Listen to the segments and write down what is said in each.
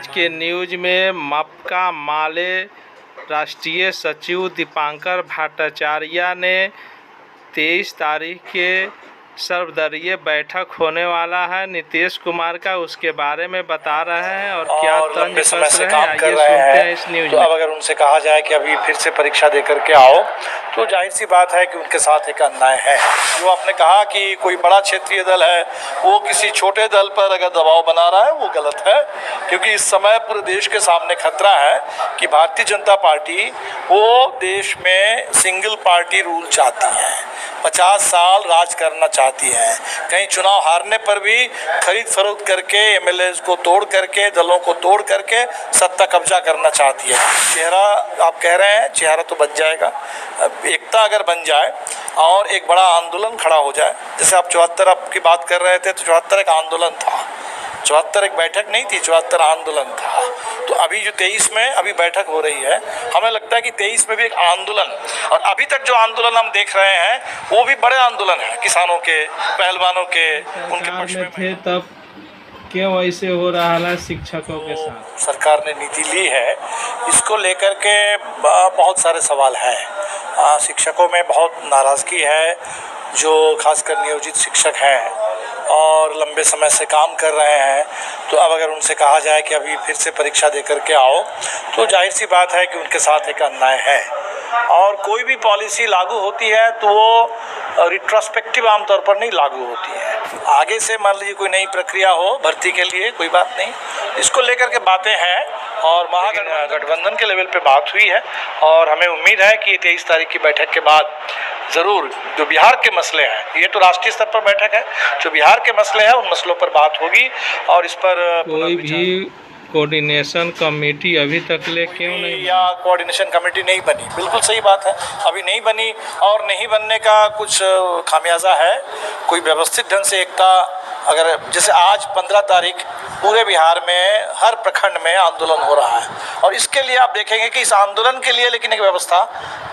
आज के न्यूज में मप्का माले राष्ट्रीय सचिव दीपांकर भट्टाचार्य ने 23 तारीख के सर्वदलीय बैठक होने वाला है नीतीश कुमार का, उसके बारे में बता रहे हैं और क्या तंज कस रहे हैं, आइए सुनते हैं इस न्यूज तो में। अब अगर उनसे कहा जाए कि अभी फिर से परीक्षा देकर के आओ, तो जाहिर सी बात है कि उनके साथ एक अन्याय है। जो आपने कहा कि कोई बड़ा क्षेत्रीय दल है वो किसी छोटे दल पर अगर दबाव बना रहा है, वो गलत है, क्योंकि इस समय पूरे देश के सामने खतरा है कि भारतीय जनता पार्टी वो देश में सिंगल पार्टी रूल चाहती है, 50 साल राज करना चाहती है। कहीं चुनाव हारने पर भी खरीद फरोख्त करके एमएलए को तोड़ करके, दलों को तोड़ करके सत्ता कब्जा करना चाहती है। चेहरा आप कह रहे हैं, चेहरा तो बन जाएगा। एकता अगर बन जाए और एक बड़ा आंदोलन खड़ा हो जाए, जैसे आप 74 आपकी बात कर रहे थे, तो 74 एक आंदोलन था, 74 एक बैठक नहीं थी, 74 आंदोलन था। तो अभी जो 23 में अभी बैठक हो रही है, हमें लगता है कि 23 में भी एक आंदोलन, और अभी तक जो आंदोलन हम देख रहे हैं वो भी बड़े आंदोलन है, किसानों के, पहलवानों के, उनके पक्ष में थे। तब क्यों ऐसे हो रहा है शिक्षकों के साथ? सरकार ने नीति ली है, इसको लेकर के बहुत सारे सवाल हैं। शिक्षकों में बहुत नाराज़गी है, जो खासकर नियोजित शिक्षक हैं और लंबे समय से काम कर रहे हैं। तो अब अगर उनसे कहा जाए कि अभी फिर से परीक्षा देकर के आओ, तो जाहिर सी बात है कि उनके साथ एक अन्याय है। और कोई भी पॉलिसी लागू होती है तो वो रिट्रोस्पेक्टिव आमतौर पर नहीं लागू होती है, आगे से मान लीजिए कोई नई प्रक्रिया हो भर्ती के लिए, कोई बात नहीं, इसको लेकर के बातें हैं और महागठबंधन के लेवल पे बात हुई है। और हमें उम्मीद है कि 23 तारीख की बैठक के बाद ज़रूर जो बिहार के मसले हैं, ये तो राष्ट्रीय स्तर पर बैठक है, जो बिहार के मसले हैं उन मसलों पर बात होगी और इस पर कोई भी कोऑर्डिनेशन कमेटी अभी तक ले क्यों नहीं, या कोऑर्डिनेशन कमेटी नहीं बनी, बिल्कुल सही बात है, अभी नहीं बनी और नहीं बनने का कुछ खामियाजा है। कोई व्यवस्थित ढंग से एकता, अगर जैसे आज 15 तारीख पूरे बिहार में हर प्रखंड में आंदोलन हो रहा है, और इसके लिए आप देखेंगे कि इस आंदोलन के लिए लेकिन एक व्यवस्था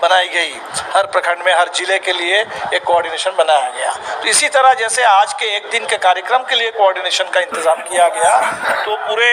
बनाई गई, हर प्रखंड में, हर जिले के लिए एक कोऑर्डिनेशन बनाया गया। तो इसी तरह जैसे आज के एक दिन के कार्यक्रम के लिए कोऑर्डिनेशन का इंतज़ाम किया गया, तो पूरे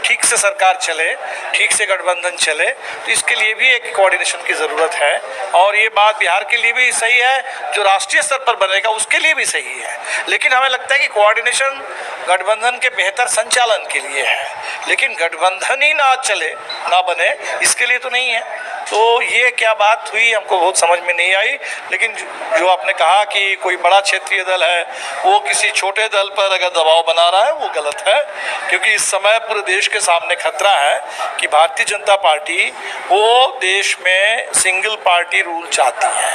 ठीक से सरकार चले, ठीक से गठबंधन चले, तो इसके लिए भी एक कोऑर्डिनेशन की ज़रूरत है। और ये बात बिहार के लिए भी सही है, जो राष्ट्रीय स्तर पर बनेगा उसके लिए भी सही है। लेकिन हमें लगता है कि कोऑर्डिनेशन गठबंधन के बेहतर संचालन के लिए है, लेकिन गठबंधन ही ना चले, ना बने, इसके लिए तो नहीं है। तो ये क्या बात हुई हमको बहुत समझ में नहीं आई। लेकिन जो आपने कहा कि कोई बड़ा क्षेत्रीय दल है वो किसी छोटे दल पर अगर दबाव बना रहा है, वो गलत है, क्योंकि इस समय पूरे देश के सामने खतरा है कि भारतीय जनता पार्टी वो देश में सिंगल पार्टी रूल चाहती है,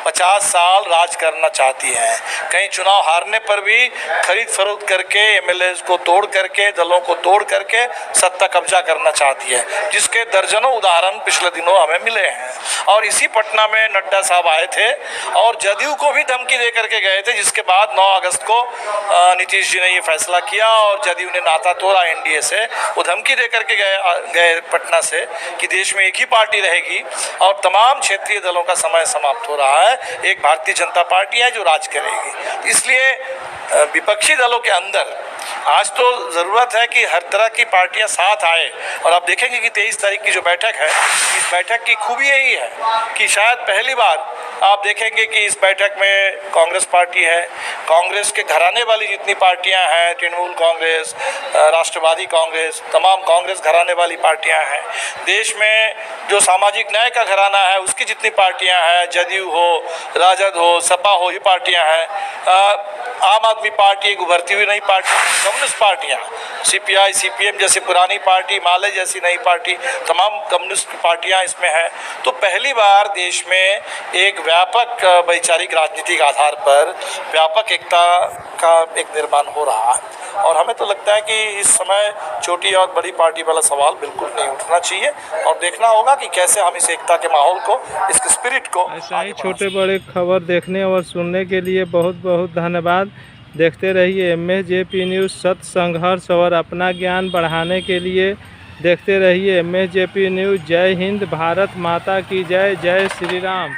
50 साल राज करना चाहती है। कहीं चुनाव हारने पर भी खरीद फरोख्त करके एमएलए को तोड़ करके, दलों को तोड़ करके सत्ता कब्जा करना चाहती है, जिसके दर्जनों उदाहरण पिछले दिनों हमें मिले हैं। और इसी पटना में नड्डा साहब आए थे और जदयू को भी धमकी दे करके गए थे, जिसके बाद 9 अगस्त को नीतीश जी ने ये फैसला किया और जदयू ने नाता तोड़ा एनडीए से। वो धमकी दे करके गए पटना से कि देश में एक ही पार्टी रहेगी और तमाम क्षेत्रीय दलों का समय समाप्त हो रहा है, एक भारतीय जनता पार्टी है जो राज करेगी। इसलिए विपक्षी दलों के अंदर आज तो ज़रूरत है कि हर तरह की पार्टियां साथ आए। और आप देखेंगे कि 23 तारीख की जो बैठक है, इस बैठक की खूबी यही है कि शायद पहली बार आप देखेंगे कि इस बैठक में कांग्रेस पार्टी है, कांग्रेस के घराने वाली जितनी पार्टियां हैं, तृणमूल कांग्रेस, राष्ट्रवादी कांग्रेस, तमाम कांग्रेस घराने वाली पार्टियां हैं। देश में जो सामाजिक न्याय का घराना है उसकी जितनी पार्टियां हैं, जदयू हो, राजद हो, सपा हो, ये पार्टियां हैं, आम आदमी पार्टी एक उभरती हुई नई पार्टी, कम्युनिस्ट पार्टियां, सीपीआई, सीपीएम जैसी पुरानी पार्टी, माले जैसी नई पार्टी, तमाम कम्युनिस्ट पार्टियां इसमें हैं। तो पहली बार देश में एक व्यापक वैचारिक राजनीतिक आधार पर व्यापक एकता का एक निर्माण हो रहा है। और हमें तो लगता है कि इस समय छोटी और बड़ी पार्टी वाला सवाल बिल्कुल नहीं उठना चाहिए और देखना होगा कि कैसे हम इस एकता के माहौल को, इस स्पिरिट को। ऐसा ही छोटे बड़े खबर देखने और सुनने के लिए बहुत बहुत धन्यवाद। देखते रहिए MSJP न्यूज़, सत्य, संघर्ष और अपना ज्ञान बढ़ाने के लिए देखते रहिए MSJP न्यूज़। जय हिंद, भारत माता की जय, जय श्री राम।